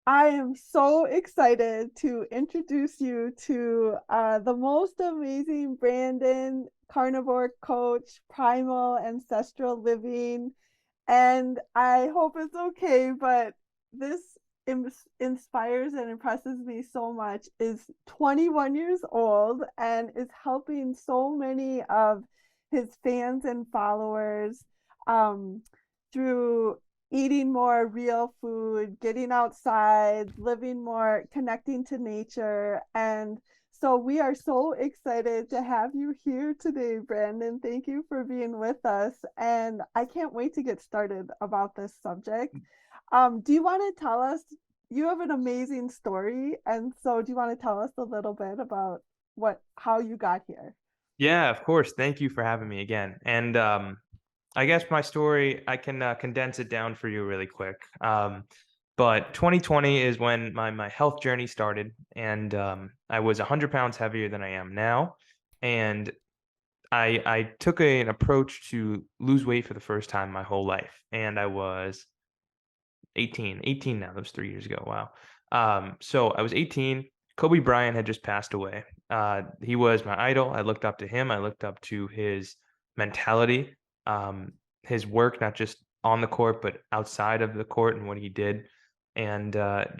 I am so excited to introduce you to the most amazing Brandon, carnivore coach, primal ancestral living. And I hope it's okay, but this inspires and impresses me so much. Is 21 years old and is helping so many of his fans and followers um, through eating more real food, getting outside, living more, connecting to nature. And so we are so excited to have you here today, Brandon. Thank you for being with us. And I can't wait to get started about this subject. Do you want to tell us? You have an amazing story. And so do you want to tell us a little bit about how you got here? Yeah, of course. Thank you for having me again. And I guess my story, I can condense it down for you really quick. But 2020 is when my health journey started, and I was 100 pounds heavier than I am now. And I took an approach to lose weight for the first time my whole life. And I was 18 now. That was 3 years ago. Wow. So I was 18. Kobe Bryant had just passed away. He was my idol. I looked up to him. I looked up to his mentality, um, his work, not just on the court, but outside of the court and what he did. And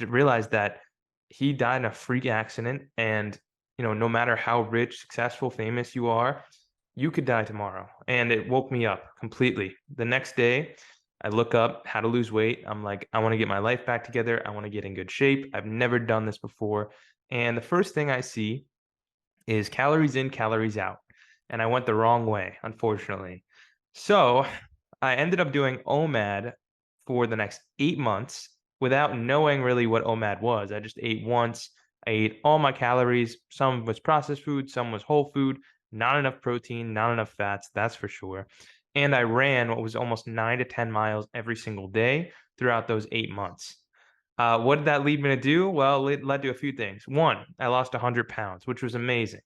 realized that he died in a freak accident. And, no matter how rich, successful, famous you are, you could die tomorrow. And it woke me up completely. The next day, I look up how to lose weight. I'm like, I want to get my life back together. I want to get in good shape. I've never done this before. And the first thing I see is calories in, calories out. And I went the wrong way, unfortunately. So I ended up doing OMAD for the next 8 months without knowing really what OMAD was. I just ate once. I ate all my calories. Some was processed food, some was whole food, not enough protein, not enough fats, that's for sure. And I ran what was almost 9 to 10 miles every single day throughout those 8 months. What did that lead me to do? Well, it led to a few things. One, I lost 100 pounds, which was amazing.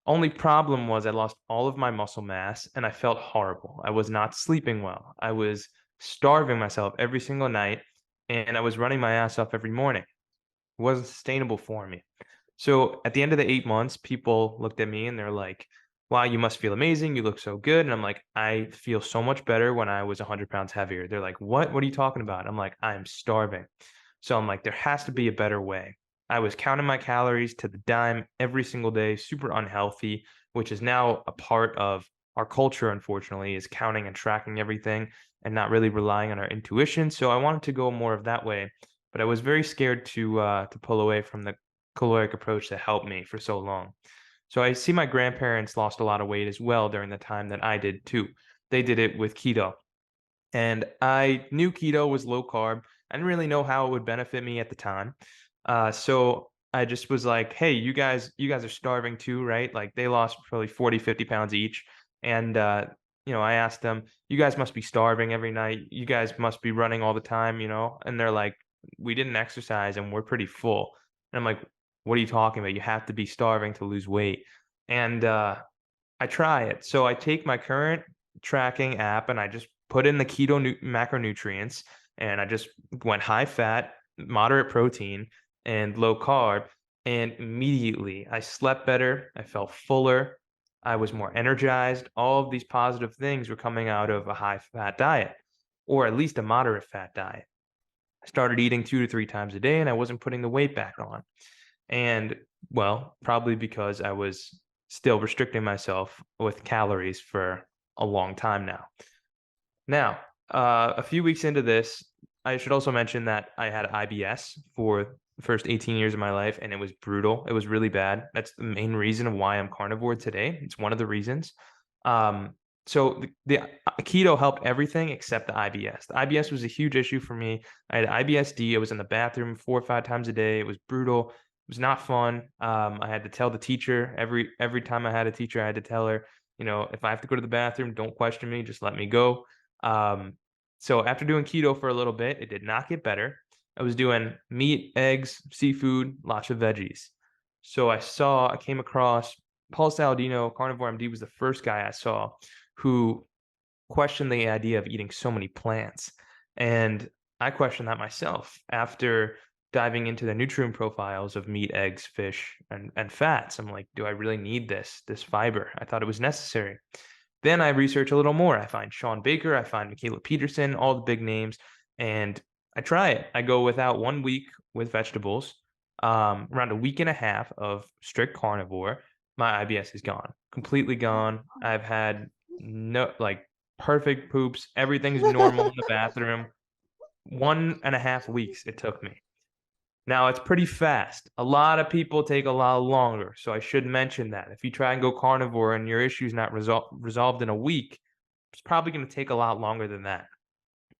Only problem was I lost all of my muscle mass and I felt horrible. I was not sleeping well. I was starving myself every single night and I was running my ass off every morning. It wasn't sustainable for me. So at the end of the 8 months, people looked at me and they're like, wow, you must feel amazing. You look so good. And I'm like, I feel so much better when I was 100 pounds heavier. They're like, what? What are you talking about? I'm like, I'm starving. So I'm like, there has to be a better way. I was counting my calories to the dime every single day, super unhealthy, which is now a part of our culture, unfortunately, is counting and tracking everything and not really relying on our intuition. So I wanted to go more of that way, but I was very scared to pull away from the caloric approach that helped me for so long. So I see my grandparents lost a lot of weight as well during the time that I did too. They did it with keto. And I knew keto was low carb. I didn't really know how it would benefit me at the time. So I just was like, hey, you guys are starving too, right? Like they lost probably 40, 50 pounds each. And I asked them, you guys must be starving every night. You guys must be running all the time, And they're like, we didn't exercise and we're pretty full. And I'm like, what are you talking about? You have to be starving to lose weight. And I try it. So I take my current tracking app and I just put in the keto macronutrients and I just went high fat, moderate protein, and low carb. And immediately I slept better. I felt fuller. I was more energized. All of these positive things were coming out of a high fat diet, or at least a moderate fat diet. I started eating 2 to 3 times a day and I wasn't putting the weight back on. And well, probably because I was still restricting myself with calories for a long time now. Now, a few weeks into this, I should also mention that I had IBS for the first 18 years of my life, and it was brutal. It was really bad. That's the main reason of why I'm carnivore today. It's one of the reasons. So the keto helped everything except the IBS. The IBS was a huge issue for me. I had IBSD. I was in the bathroom 4 or 5 times a day. It was brutal. It was not fun. I had to tell the teacher every time I had a teacher, I had to tell her, if I have to go to the bathroom, don't question me, just let me go. Um, so after doing keto for a little bit, it did not get better. I was doing meat, eggs, seafood, lots of veggies. So I came across Paul Saladino, Carnivore MD was the first guy I saw who questioned the idea of eating so many plants. And I questioned that myself after diving into the nutrient profiles of meat, eggs, fish, and fats. I'm like, do I really need this fiber? I thought it was necessary. Then I research a little more. I find Sean Baker, I find Michaela Peterson, all the big names, and I try it. I go without 1 week with vegetables, around a week and a half of strict carnivore. My IBS is gone, completely gone. I've had no like perfect poops. Everything's normal in the bathroom. 1.5 weeks it took me. Now it's pretty fast. A lot of people take a lot longer, so I should mention that. If you try and go carnivore and your issue's not resolved in a week, it's probably gonna take a lot longer than that.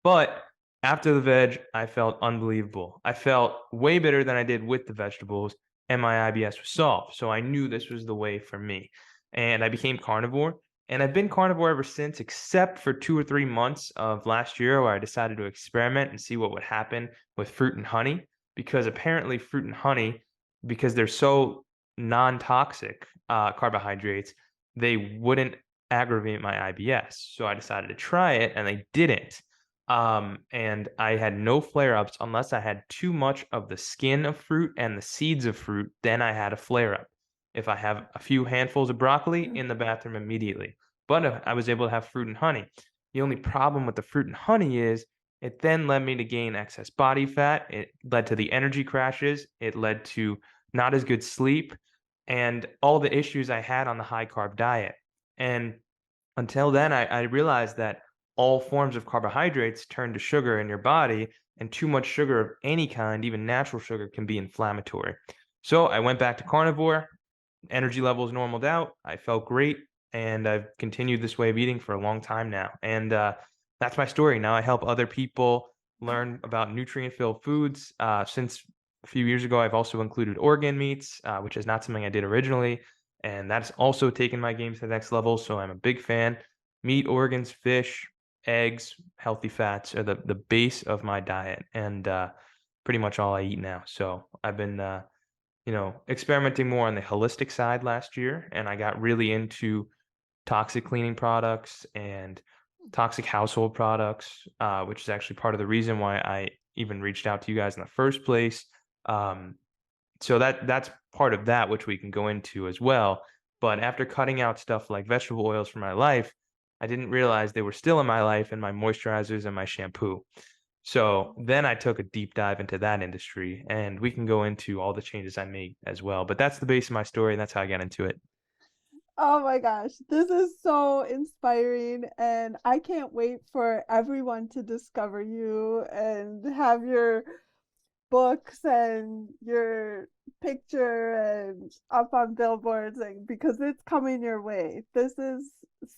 But after the veg, I felt unbelievable. I felt way better than I did with the vegetables, and my IBS was solved. So I knew this was the way for me. And I became carnivore. And I've been carnivore ever since, except for 2 or 3 months of last year where I decided to experiment and see what would happen with fruit and honey. Because apparently, fruit and honey, because they're so non toxic carbohydrates, they wouldn't aggravate my IBS. So I decided to try it, and they didn't. And I had no flare ups unless I had too much of the skin of fruit and the seeds of fruit. Then I had a flare up. If I have a few handfuls of broccoli in the bathroom immediately, but I was able to have fruit and honey. The only problem with the fruit and honey is it then led me to gain excess body fat. It led to the energy crashes. It led to not as good sleep and all the issues I had on the high carb diet. And until then, I realized that all forms of carbohydrates turn to sugar in your body, and too much sugar of any kind, even natural sugar, can be inflammatory. So I went back to carnivore, energy levels normaled out. I felt great, and I've continued this way of eating for a long time now. And that's my story. Now I help other people learn about nutrient-filled foods. Since a few years ago, I've also included organ meats, which is not something I did originally, and that's also taken my game to the next level. So I'm a big fan. Meat, organs, fish, eggs, healthy fats are the base of my diet, and pretty much all I eat now. So I've been experimenting more on the holistic side last year, and I got really into toxic cleaning products and toxic household products, which is actually part of the reason why I even reached out to you guys in the first place. Um, so that's part of that, which we can go into as well. But after cutting out stuff like vegetable oils from my life, I didn't realize they were still in my life in my moisturizers and my shampoo. So then I took a deep dive into that industry, and we can go into all the changes I made as well. But that's the base of my story, and that's how I got into it. Oh my gosh, this is so inspiring, and I can't wait for everyone to discover you and have your books and your picture and up on billboards, and because it's coming your way. This is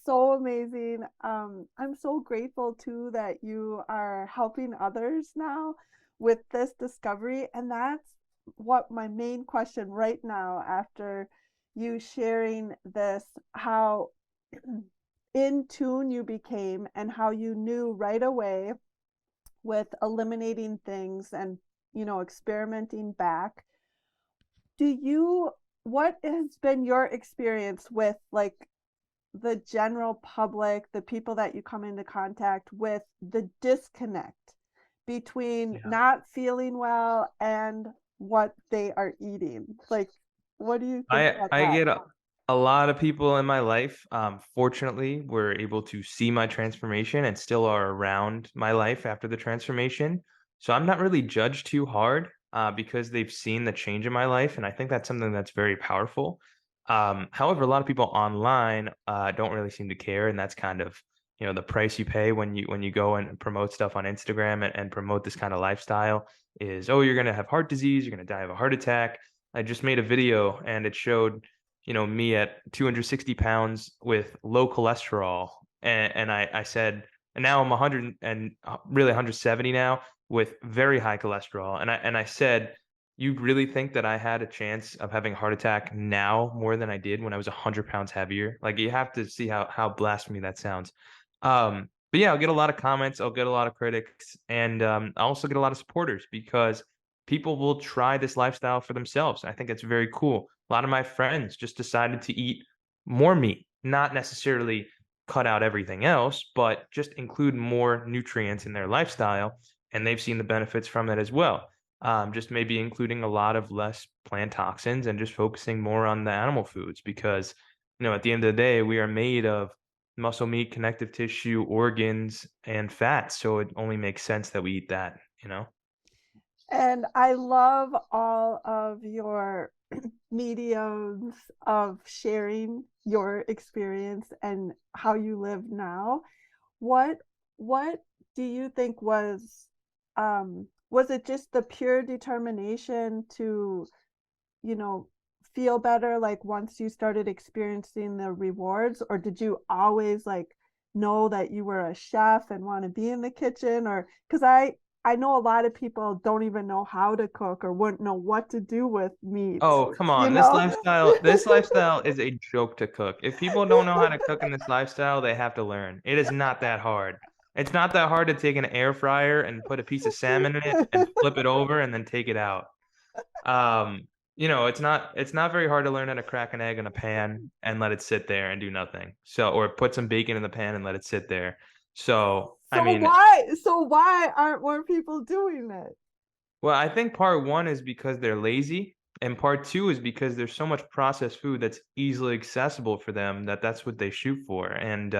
so amazing. I'm so grateful too that you are helping others now with this discovery, and that's what my main question right now after you sharing this, how in tune you became and how you knew right away with eliminating things and experimenting back. Do you What has been your experience with like the general public, the people that you come into contact with, the disconnect between Yeah. not feeling well and what they are eating? Like, what do you think I about I that? get a lot of people in my life, fortunately, were able to see my transformation and still are around my life after the transformation. So I'm not really judged too hard, because they've seen the change in my life, and I think that's something that's very powerful. However, a lot of people online, don't really seem to care, and that's kind of, the price you pay when you go and promote stuff on Instagram and promote this kind of lifestyle is, "Oh, you're gonna have heart disease, you're gonna die of a heart attack." I just made a video and it showed, me at 260 pounds with low cholesterol. And I said, and now I'm 100 and really 170 now with very high cholesterol. And I said, you really think that I had a chance of having a heart attack now more than I did when I was 100 pounds heavier? Like you have to see how blasphemy that sounds. But yeah, I'll get a lot of comments. I'll get a lot of critics, and I also get a lot of supporters because people will try this lifestyle for themselves. I think it's very cool. A lot of my friends just decided to eat more meat, not necessarily cut out everything else, but just include more nutrients in their lifestyle. And they've seen the benefits from it as well. just maybe including a lot of less plant toxins and just focusing more on the animal foods because, at the end of the day, we are made of muscle meat, connective tissue, organs, and fats. So it only makes sense that we eat that. And I love all of your mediums of sharing your experience and how you live now. What what do you think was it just the pure determination to, you know, feel better like once you started experiencing the rewards, or did you always like know that you were a chef and want to be in the kitchen? Or because I know a lot of people don't even know how to cook or wouldn't know what to do with meat, Oh, come you on. This know? lifestyle this lifestyle is a joke to cook. If people don't know how to cook in this lifestyle, they have to learn. It is not that hard. It's not that hard to take an air fryer and put a piece of salmon in it and flip it over and then take it out. It's not very hard to learn how to crack an egg in a pan and let it sit there and do nothing. So, or put some bacon in the pan and let it sit there. So, I So mean, why aren't more people doing it? well, I think part one is because they're lazy, and part two is because there's so much processed food that's easily accessible for them that that's what they shoot for. And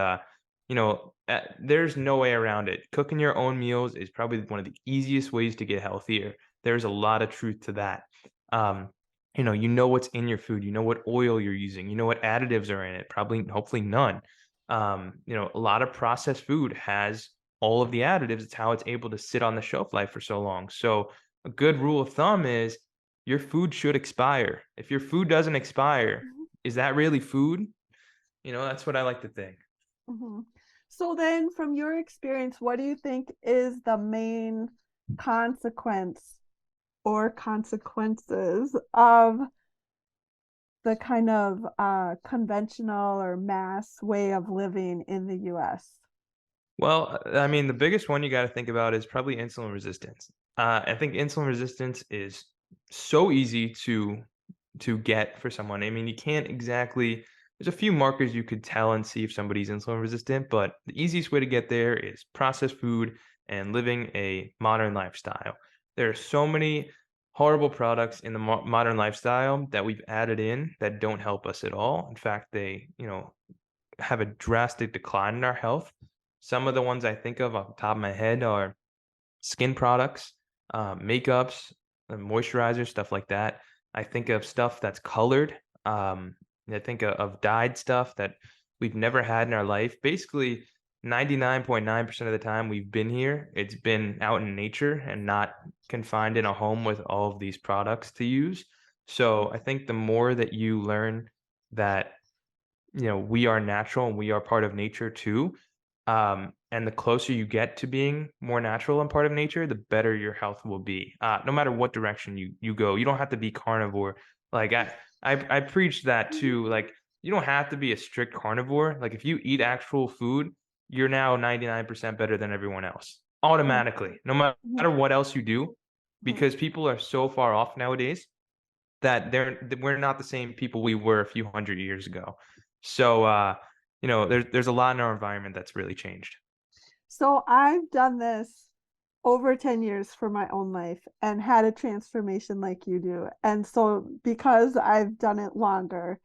there's no way around it. Cooking your own meals is probably one of the easiest ways to get healthier. There's a lot of truth to that. Um, you know what's in your food. You know what oil you're using. You know what additives are in it. Probably, hopefully, none. A lot of processed food has all of the additives. It's how it's able to sit on the shelf life for so long. So a good rule of thumb is your food should expire. If your food doesn't expire, Mhm, is that really food? That's what I like to think. mhm. So then, from your experience, what do you think is the main consequence or consequences of the kind of conventional or mass way of living in the US? Well, I mean, the biggest one you got to think about is probably insulin resistance. I think insulin resistance is so easy to get for someone. I mean, you can't exactly. There's a few markers you could tell and see if somebody's insulin resistant, but the easiest way to get there is processed food and living a modern lifestyle. There are so many horrible products in the modern lifestyle that we've added in that don't help us at all. In fact, they, have a drastic decline in our health. Some of the ones I think of off the top of my head are skin products, makeups, moisturizers, stuff like that. I think of stuff that's colored. Um, I think of dyed stuff that we've never had in our life. Basically, 99.9% of the time we've been here, it's been out in nature and not confined in a home with all of these products to use. So I think the more that you learn that we are natural and we are part of nature too. And the closer you get to being more natural and part of nature, the better your health will be. No matter what direction you go, you don't have to be carnivore. Like I preach that too. Like you don't have to be a strict carnivore. Like if you eat actual food, you're now 99% better than everyone else automatically, no matter what else you do, because people are so far off nowadays that we're not the same people we were a few hundred years ago. So, there's a lot in our environment that's really changed. So I've done this over 10 years for my own life and had a transformation like you do. And so because I've done it longer,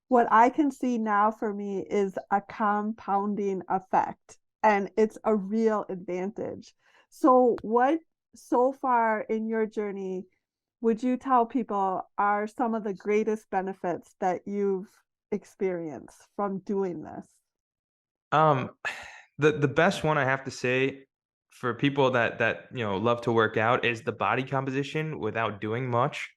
what I can see now for me is a compounding effect, and it's a real advantage. So what so far in your journey would you tell people are some of the greatest benefits that you've experienced from doing this? Um, the best one I have to say for people that love to work out is the body composition without doing much.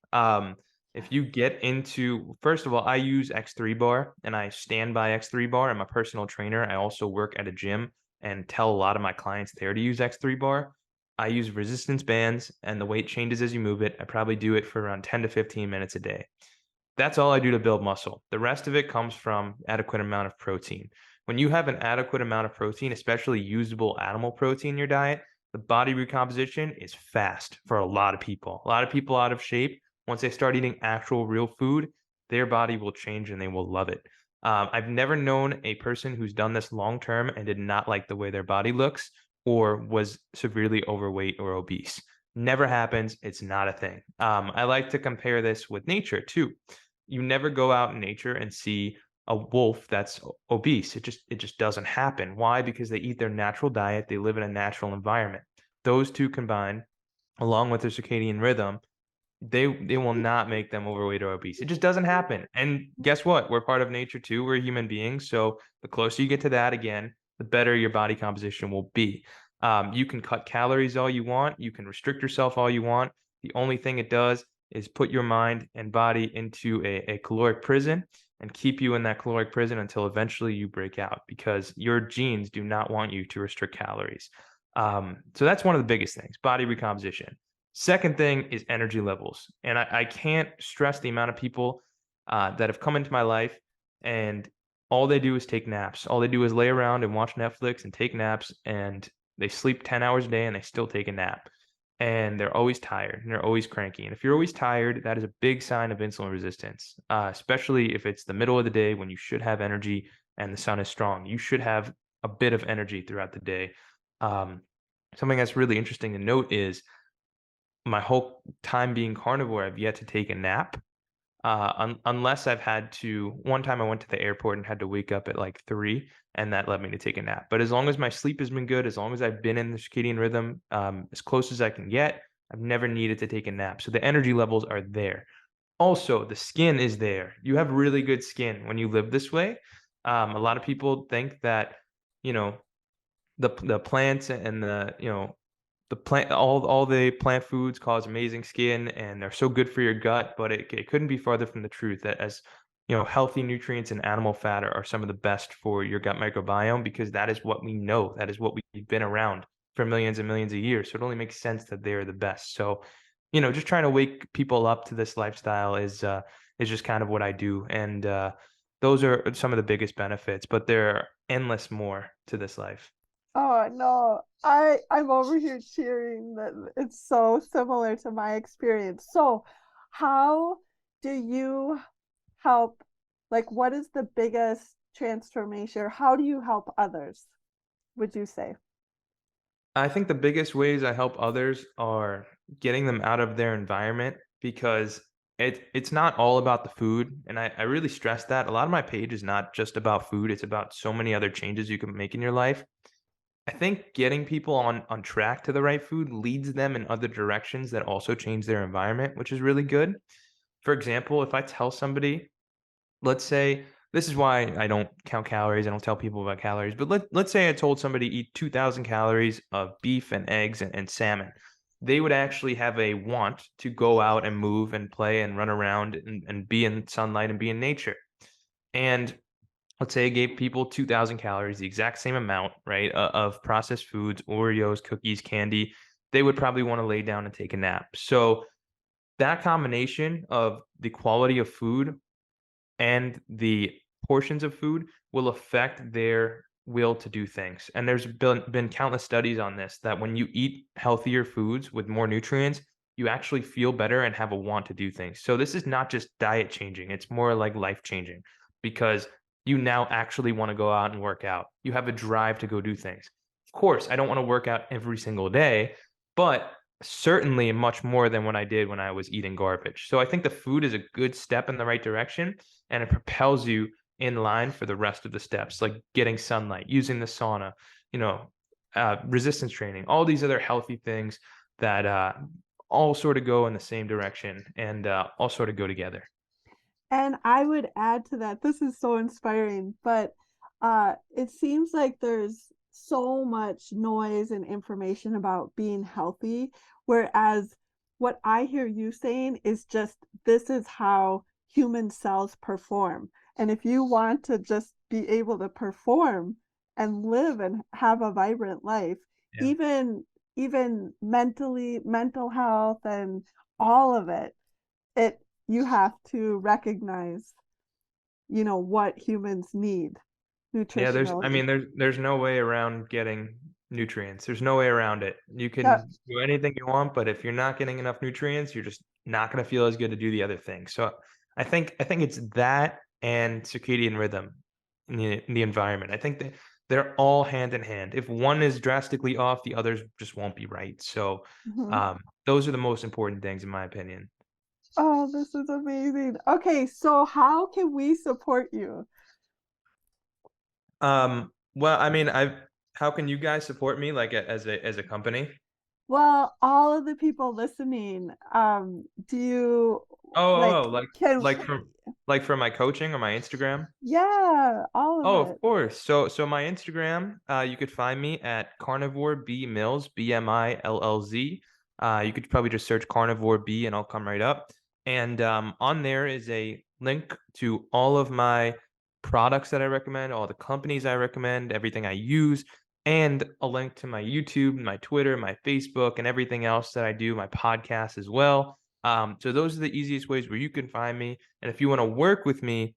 If you get into first of all, I use X3 bar and I stand by X3 bar. I'm a personal trainer. I also work at a gym and tell a lot of my clients there to use X3 bar. I use resistance bands and the weight changes as you move it. I probably do it for around 10 to 15 minutes a day. That's all I do to build muscle. The rest of it comes from adequate amount of protein. When you have an adequate amount of protein, especially usable animal protein in your diet, the body recomposition is fast for a lot of people. A lot of people out of shape, once they start eating actual real food, their body will change and they will love it. I've never known a person who's done this long term and did not like the way their body looks or was severely overweight or obese. Never happens. It's not a thing. I like to compare this with nature too. You never go out in nature and see a wolf that's obese. It just doesn't happen. Why? Because they eat their natural diet. They live in a natural environment. Those two combined, along with their circadian rhythm, they will not make them overweight or obese. It just doesn't happen. And guess what? We're part of nature too. We're human beings. So the closer you get to that, again, the better your body composition will be. You can cut calories all you want. You can restrict yourself all you want. The only thing it does is put your mind and body into a caloric prison and keep you in that caloric prison until eventually you break out, because your genes do not want you to restrict calories. So that's one of the biggest things, body recomposition. Second thing is energy levels. And I can't stress the amount of people that have come into my life and all they do is take naps. All they do is lay around and watch Netflix and take naps, and they sleep 10 hours a day and they still take a nap. And they're always tired and they're always cranky. And if you're always tired, that is a big sign of insulin resistance, especially if it's the middle of the day when you should have energy and the sun is strong. You should have a bit of energy throughout the day. Um, Something that's really interesting to note is my whole time being carnivore, I've yet to take a nap. Unless I've had to. One time I went to the airport and had to wake up at like 3, and that led me to take a nap. But as long as my sleep has been good, as long as I've been in the circadian rhythm, as close as I can get, I've never needed to take a nap. So the energy levels are there. Also, the skin is there. You have really good skin when you live this way. A lot of people think that, you know, the plants and the plant all the plant foods cause amazing skin and they're so good for your gut, but it couldn't be farther from the truth that, as healthy nutrients and animal fat are some of the best for your gut microbiome, because that is what we know. That is what we've been around for millions and millions of years. So it only makes sense that they're the best. So, just trying to wake people up to this lifestyle is just kind of what I do. And those are some of the biggest benefits, but there are endless more to this life. Oh no, I'm over here cheering that it's so similar to my experience. So, how do you help? Like, what is the biggest transformation? How do you help others, would you say? I think the biggest ways I help others are getting them out of their environment, because it's not all about the food. And I really stress that. A lot of my page is not just about food, it's about so many other changes you can make in your life. I think getting people on track to the right food leads them in other directions that also change their environment, which is really good. For example, if I tell somebody, let's say, this is why I don't count calories, I don't tell people about calories, but let's say I told somebody eat 2,000 calories of beef and eggs and salmon. They would actually have a want to go out and move and play and run around and be in sunlight and be in nature. And let's say I gave people 2,000 calories, the exact same amount, right, of processed foods, Oreos, cookies, candy. They would probably want to lay down and take a nap. So that combination of the quality of food and the portions of food will affect their will to do things. And there's been countless studies on this, that when you eat healthier foods with more nutrients, you actually feel better and have a want to do things. So this is not just diet changing, it's more like life changing, because you now actually want to go out and work out. You have a drive to go do things. Of course, I don't want to work out every single day, but certainly much more than what I did when I was eating garbage. So I think the food is a good step in the right direction, and it propels you in line for the rest of the steps, like getting sunlight, using the sauna, resistance training, all these other healthy things that all sort of go in the same direction and all sort of go together. And I would add to that, this is so inspiring, but it seems like there's so much noise and information about being healthy, whereas what I hear you saying is just this is how human cells perform. And if you want to just be able to perform and live and have a vibrant life, Yeah. even mentally, mental health and all of it, it you have to recognize, what humans need Yeah, I nutritionally. mean, there's no way around getting nutrients. There's no way around it. You Yep. can do anything you want, but if you're not getting enough nutrients, you're just not going to feel as good to do the other things. So I think it's that and circadian rhythm in the environment. I think that they're all hand in hand. If one is drastically off, the others just won't be right. So, Mhm. those are the most important things in my opinion. Oh, this is amazing. Okay, so how can we support you? Well, I mean, I've how can you guys support me like as a company? Well, all of the people listening, do you like can Like from my coaching or my Instagram? yeah, all of Oh, of it. course. So my Instagram, you could find me at Carnivore B Mills, BMILLZ. You could probably just search Carnivore B and I'll come right up. And on there is a link to all of my products that I recommend, all the companies I recommend, everything I use, and a link to my YouTube, my Twitter, my Facebook, and everything else that I do, my podcast as well. So those are the easiest ways where you can find me. And if you want to work with me,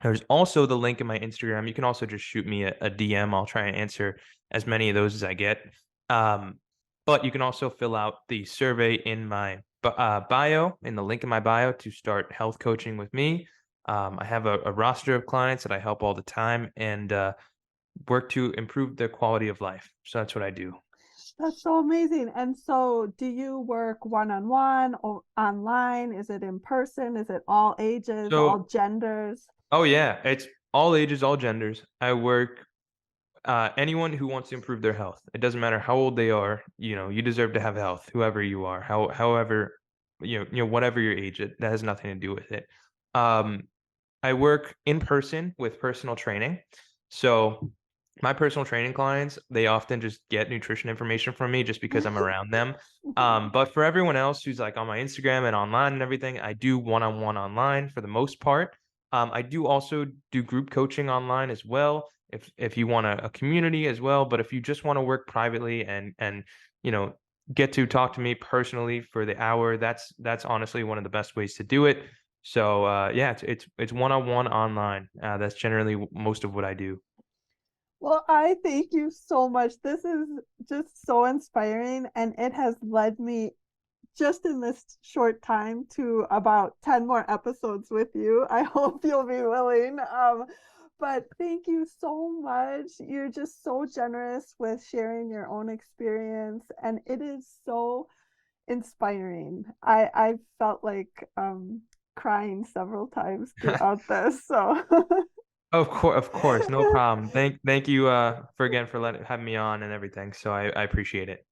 there's also the link in my Instagram. You can also just shoot me a DM. I'll try and answer as many of those as I get. Um, but you can also fill out the survey in my bio, in the link in my bio to start health coaching with me. I have a roster of clients that I help all the time and work to improve their quality of life. So that's what I do. That's so amazing. And so, do you work one-on-one or online? Is it in person? Is it all ages, all So, genders? oh yeah, it's all ages, all genders. I work anyone who wants to improve their health. It doesn't matter how old they are. You know, you deserve to have health, whoever you are, however, whatever your age. That has nothing to do with it. Um, I work in person with personal training. So my personal training clients, they often just get nutrition information from me just because I'm around them. But for everyone else who's like on my Instagram and online and everything, I do one-on-one online for the most part. I do also do group coaching online as well. If you want a community as well, but if you just want to work privately and you know get to talk to me personally for the hour, that's honestly one of the best ways to do it. So, yeah, it's one-on-one online. That's generally most of what I do. Well, I thank you so much. This is just so inspiring, and it has led me just in this short time to about 10 more episodes with you. I hope you'll be willing. But thank you so much. You're just so generous with sharing your own experience, and it is so inspiring. I felt like crying several times throughout this. So Of course, no problem. Thank you, for again for having me on and everything. So I appreciate it.